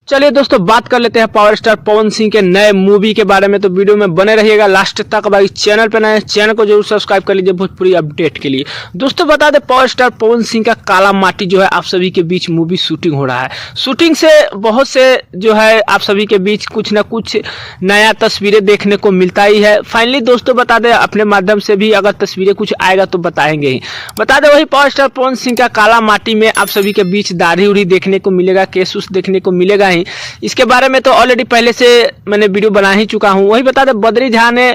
चलिए दोस्तों बात कर लेते हैं पावर स्टार पवन सिंह के नए मूवी के बारे में। तो वीडियो में बने रहिएगा लास्ट तक। भाई चैनल पे नए चैनल को जरूर सब्सक्राइब कर लीजिए भोजपुरी अपडेट के लिए। दोस्तों बता दें पावर स्टार पवन सिंह का काला माटी जो है आप सभी के बीच मूवी शूटिंग हो रहा है। शूटिंग से बहुत से जो है आप सभी के बीच कुछ ना कुछ नया तस्वीरें देखने को मिलता ही है। फाइनली दोस्तों बता दें अपने माध्यम से भी अगर तस्वीरें कुछ आएगा तो बताएंगे ही। बता दें वही पावर स्टार पवन सिंह का काला माटी में आप सभी के बीच दाढ़ी उड़ी देखने को मिलेगा, केस उस देखने को मिलेगा ही। इसके बारे में तो ऑलरेडी पहले से मैंने वीडियो बना ही चुका हूं। वही बता दें बद्री झा ने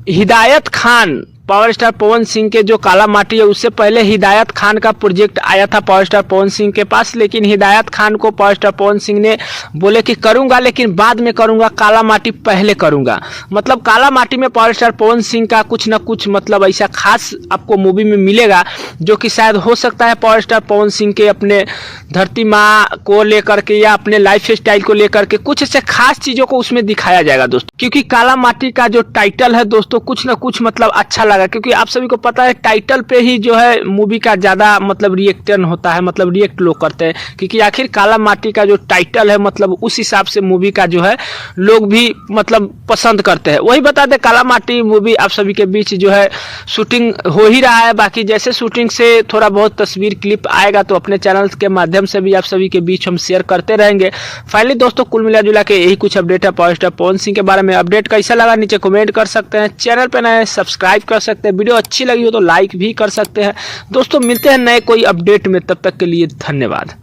हिदायत खान पावर स्टार पवन सिंह के जो काला माटी है उससे पहले हिदायत खान का प्रोजेक्ट आया था पावर स्टार पवन सिंह के पास, लेकिन हिदायत खान को पावर स्टार पवन सिंह ने बोले कि करूंगा लेकिन बाद में करूंगा, काला माटी पहले करूंगा। मतलब काला माटी में पावर स्टार पवन सिंह का कुछ ना कुछ मतलब ऐसा खास आपको मूवी में मिलेगा जो कि शायद हो सकता है पावर स्टार पवन सिंह के अपने धरती माँ को लेकर के या अपने लाइफ स्टाइल को लेकर के कुछ ऐसे खास चीजों को उसमें दिखाया जाएगा दोस्तों। क्योंकि काला माटी का जो टाइटल है दोस्तों कुछ ना कुछ मतलब अच्छा लगा, क्योंकि आप सभी को पता है टाइटल पे ही जो है मूवी का ज्यादा मतलब रिएक्शन होता है, मतलब रिएक्ट लोग करते हैं। क्योंकि आखिर काला माटी का जो टाइटल है मतलब उस हिसाब से मूवी का जो है लोग भी मतलब पसंद करते हैं। वही बता दें काला माटी मूवी आप सभी के बीच जो है शूटिंग हो ही रहा है। बाकी जैसे शूटिंग से थोड़ा बहुत तस्वीर क्लिप आएगा तो अपने चैनल के माध्यम से भी आप सभी के बीच हम शेयर करते रहेंगे। फाइनली दोस्तों कुल मिला जुला के यही कुछ अपडेट है पावर स्टार पवन सिंह के बारे में। अपडेट कैसा लगा नीचे कमेंट कर सकते हैं, चैनल पे नए सब्सक्राइब कर सकते हैं, वीडियो अच्छी लगी हो तो लाइक भी कर सकते हैं। दोस्तों मिलते हैं नए कोई अपडेट में, तब तक के लिए धन्यवाद।